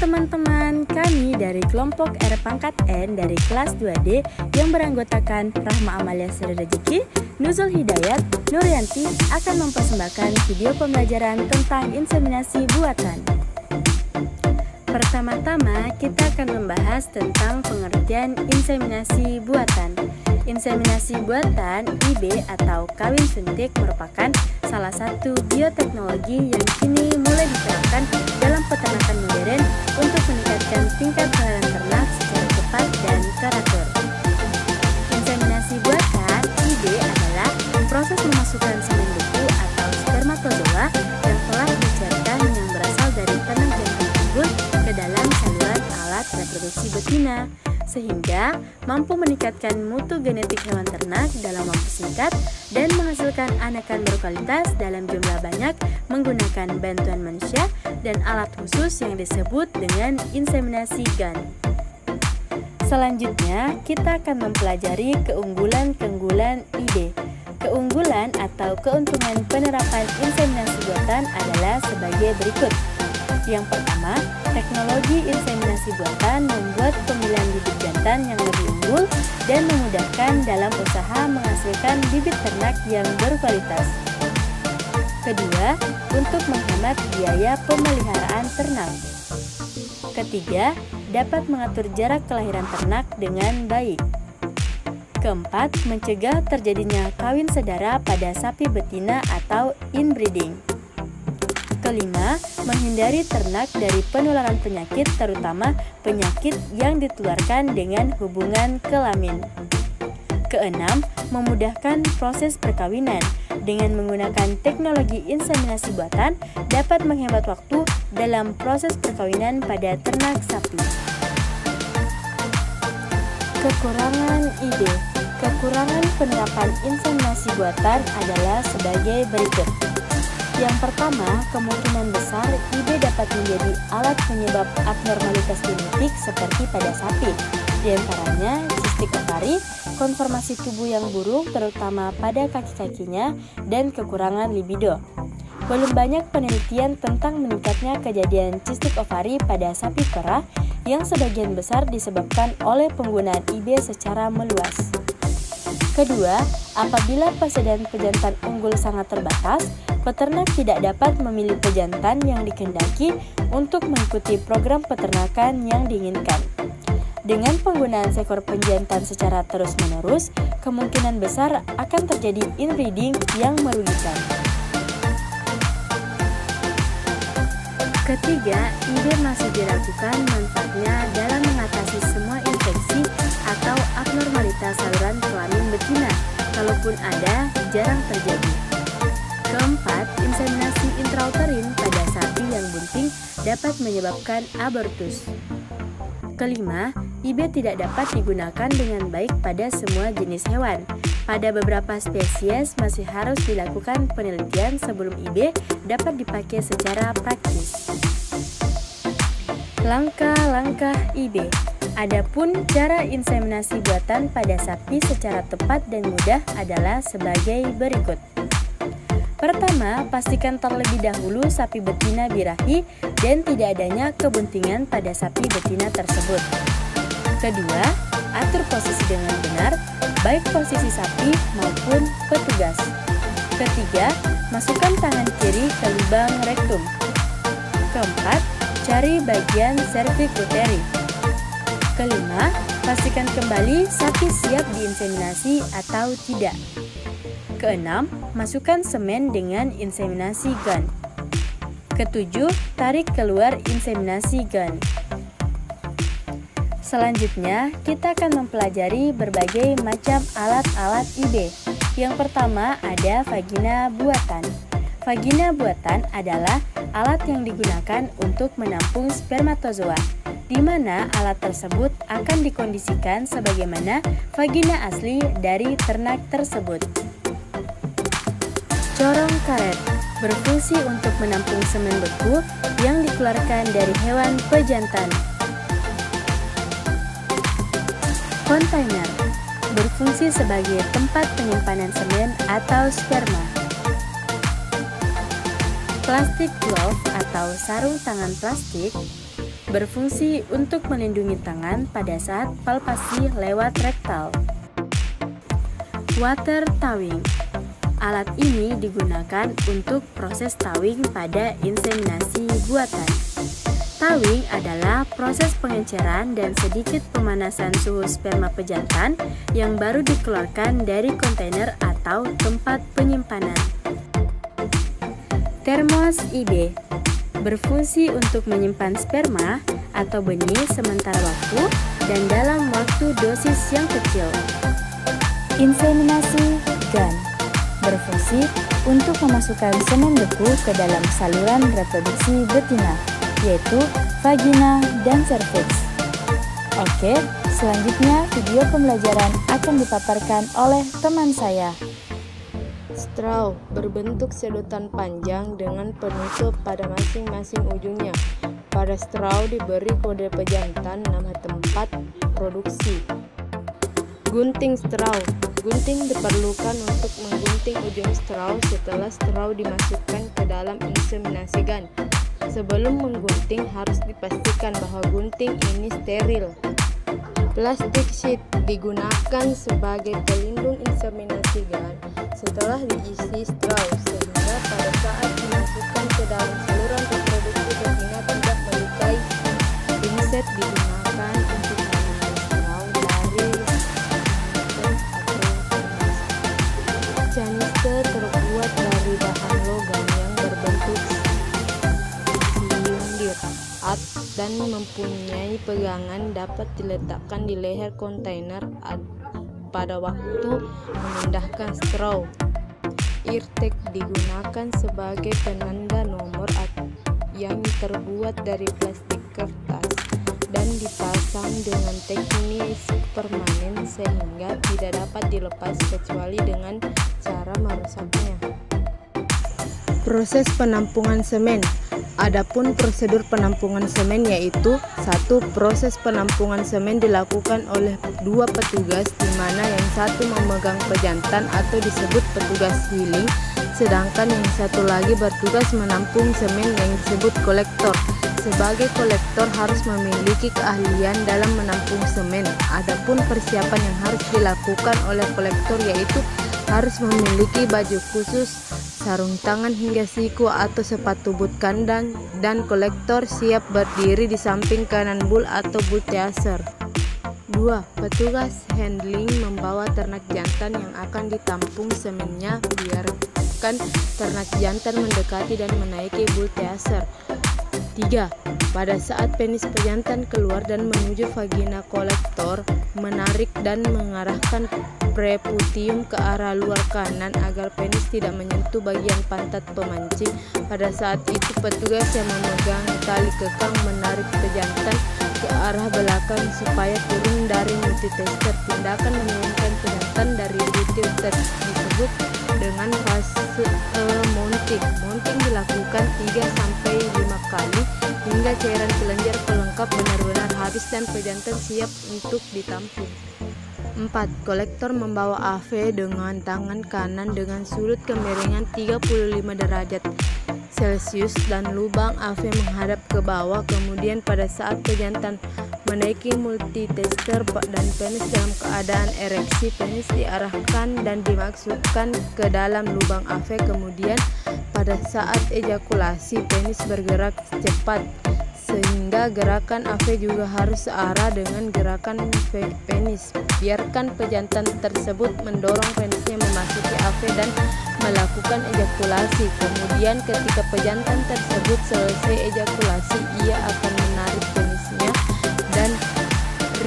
teman-teman, kami dari kelompok R pangkat N dari kelas 2D yang beranggotakan Rahma Amalia Sri Rezeki, Nuzul Hidayat, Nuryanti akan mempersembahkan video pembelajaran tentang inseminasi buatan. Pertama-tama, kita akan membahas tentang pengertian inseminasi buatan. Inseminasi buatan (IB) atau kawin suntik merupakan salah satu bioteknologi yang kini mulai diterapkan dalam peternakan modern untuk meningkatkan tingkat kelahiran ternak secara cepat dan teratur. Inseminasi buatan (IB) adalah proses memasukkan semen beku atau spermatozoa yang telah dicairkan yang berasal dari ternak jantan unggul ke dalam saluran alat reproduksi betina, sehingga mampu meningkatkan mutu genetik hewan ternak dalam waktu singkat dan menghasilkan anakan berkualitas dalam jumlah banyak menggunakan bantuan manusia dan alat khusus yang disebut dengan inseminasi GAN. Selanjutnya, kita akan mempelajari keunggulan-keunggulan IB. Keunggulan atau keuntungan penerapan inseminasi buatan adalah sebagai berikut. Yang pertama, teknologi inseminasi buatan membuat pemilihan bibit jantan yang lebih unggul dan memudahkan dalam usaha menghasilkan bibit ternak yang berkualitas. Kedua, untuk menghemat biaya pemeliharaan ternak. Ketiga, dapat mengatur jarak kelahiran ternak dengan baik. Keempat, mencegah terjadinya kawin sedara pada sapi betina atau inbreeding. Kelima, menghindari ternak dari penularan penyakit, terutama penyakit yang ditularkan dengan hubungan kelamin. Keenam, memudahkan proses perkawinan. Dengan menggunakan teknologi inseminasi buatan, dapat menghemat waktu dalam proses perkawinan pada ternak sapi. Kekurangan IB. Kekurangan penerapan inseminasi buatan adalah sebagai berikut. Yang pertama, kemungkinan besar IB dapat menjadi alat penyebab abnormalitas genetik seperti pada sapi, di antaranya sistik ovari, konformasi tubuh yang buruk terutama pada kaki-kakinya, dan kekurangan libido. Belum banyak penelitian tentang meningkatnya kejadian sistik ovari pada sapi perah yang sebagian besar disebabkan oleh penggunaan IB secara meluas. Kedua, apabila persediaan pejantan unggul sangat terbatas, peternak tidak dapat memilih pejantan yang dikehendaki untuk mengikuti program peternakan yang diinginkan. Dengan penggunaan seekor pejantan secara terus-menerus, kemungkinan besar akan terjadi inbreeding yang merugikan. Ketiga, IB masih diragukan manfaatnya dalam mengatasi semua infeksi atau abnormalitas saluran kelamin betina, kalaupun ada, jarang terjadi. Keempat, inseminasi intrauterin pada sapi yang bunting dapat menyebabkan abortus. Kelima, IB tidak dapat digunakan dengan baik pada semua jenis hewan. Pada beberapa spesies masih harus dilakukan penelitian sebelum IB dapat dipakai secara praktis. Langkah-langkah IB. Adapun cara inseminasi buatan pada sapi secara tepat dan mudah adalah sebagai berikut. Pertama, pastikan terlebih dahulu sapi betina birahi dan tidak adanya kebuntingan pada sapi betina tersebut. Kedua, atur posisi dengan benar, baik posisi sapi maupun petugas. Ketiga, masukkan tangan kiri ke lubang rektum. Keempat, cari bagian cervix uteri. Kelima, pastikan kembali sapi siap diinseminasi atau tidak. Keenam, masukkan semen dengan inseminasi GAN. Ketujuh, tarik keluar inseminasi GAN. Selanjutnya, kita akan mempelajari berbagai macam alat-alat IB. Yang pertama ada vagina buatan. Vagina buatan adalah alat yang digunakan untuk menampung spermatozoa, di mana alat tersebut akan dikondisikan sebagaimana vagina asli dari ternak tersebut. Corong karet berfungsi untuk menampung semen beku yang dikeluarkan dari hewan pejantan. Kontainer berfungsi sebagai tempat penyimpanan semen atau sperma. Plastik glove atau sarung tangan plastik berfungsi untuk melindungi tangan pada saat palpasi lewat rektal. Water tawing. Alat ini digunakan untuk proses tawing pada inseminasi buatan. Tawing adalah proses pengenceran dan sedikit pemanasan suhu sperma pejantan yang baru dikeluarkan dari kontainer atau tempat penyimpanan. Termos IB berfungsi untuk menyimpan sperma atau benih sementara waktu dan dalam waktu dosis yang kecil. Inseminasi gun berfungsi untuk memasukkan semen beku ke dalam saluran reproduksi betina, yaitu vagina dan serviks. Oke, selanjutnya video pembelajaran akan dipaparkan oleh teman saya. Straw berbentuk sedotan panjang dengan penutup pada masing-masing ujungnya. Pada straw diberi kode pejantan nama tempat produksi. Gunting straw. Gunting diperlukan untuk menggunting ujung straw setelah straw dimasukkan ke dalam inseminasi gun. Sebelum menggunting harus dipastikan bahwa gunting ini steril. Plastik sheet digunakan sebagai pelindung inseminasi gun setelah diisi straw, sehingga pada saat dimasukkan ke dalam saluran reproduksi betina tidak melukai. Pinset digunakan untuk mengambil straw dari canister terbuat dari bahan logam yang berbentuk silindir dan mempunyai pegangan dapat diletakkan di leher kontainer pada waktu memindahkan straw. Eartag digunakan sebagai penanda nomor yang terbuat dari plastik kertas dan dipasang dengan teknis permanen sehingga tidak dapat dilepas kecuali dengan cara merusaknya. Proses penampungan semen. Adapun prosedur penampungan semen yaitu 1. Proses penampungan semen dilakukan oleh 2 petugas di mana yang satu memegang pejantan atau disebut petugas healing, sedangkan yang satu lagi bertugas menampung semen yang disebut kolektor. Sebagai kolektor harus memiliki keahlian dalam menampung semen. Adapun persiapan yang harus dilakukan oleh kolektor yaitu harus memiliki baju khusus, sarung tangan hingga siku atau sepatu boot kandang, dan kolektor siap berdiri di samping kanan bull atau bull teaser. 2. Petugas handling membawa ternak jantan yang akan ditampung semennya, biarkan ternak jantan mendekati dan menaiki bull teaser. 3. Pada saat penis pejantan keluar dan menuju vagina kolektor, menarik dan mengarahkan preputium ke arah luar kanan agar penis tidak menyentuh bagian pantat pemancing. Pada saat itu petugas yang memegang tali kekang menarik pejantan ke arah belakang supaya turun dari multitester. Tindakan menurunkan pejantan dari multitester disebut dengan fase mounting. Mounting dilakukan 3-5 kali hingga cairan kelenjar pelengkap benar-benar habis dan pejantan siap untuk ditampung. 4. Kolektor membawa AV dengan tangan kanan dengan sudut kemiringan 35 derajat Celcius dan lubang AV menghadap ke bawah. Kemudian pada saat pejantan menaiki multitester dan penis dalam keadaan ereksi, penis diarahkan dan dimasukkan ke dalam lubang AV. Kemudian pada saat ejakulasi, penis bergerak cepat sehingga gerakan AV juga harus searah dengan gerakan penis. Biarkan pejantan tersebut mendorong penisnya memasuki AV dan melakukan ejakulasi. Kemudian ketika pejantan tersebut selesai ejakulasi, ia akan menarik penisnya dan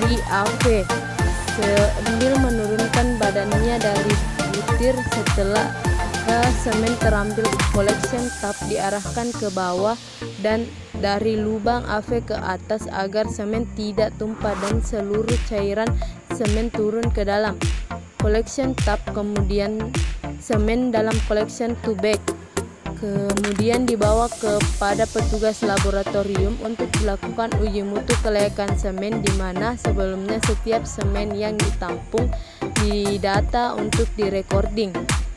re-AV sambil menurunkan badannya dari butir. Setelah semen terambil, collection tap diarahkan ke bawah dan dari lubang AV ke atas agar semen tidak tumpah dan seluruh cairan semen turun ke dalam collection tap. Kemudian semen dalam collection to bag kemudian dibawa kepada petugas laboratorium untuk dilakukan uji mutu kelayakan semen, di mana sebelumnya setiap semen yang ditampung didata untuk direcording.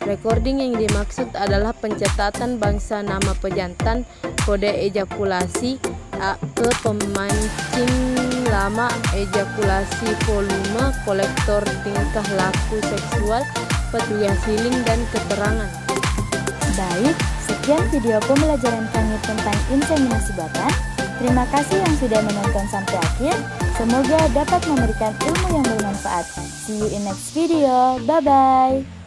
Recording yang dimaksud adalah pencatatan bangsa nama pejantan, kode ejakulasi, ke pemancing lama, ejakulasi volume, kolektor tingkah laku seksual, petugas healing, dan keterangan. Baik, sekian video pembelajaran kami tentang inseminasi buatan. Terima kasih yang sudah menonton sampai akhir. Semoga dapat memberikan ilmu yang bermanfaat. See you in next video. Bye-bye.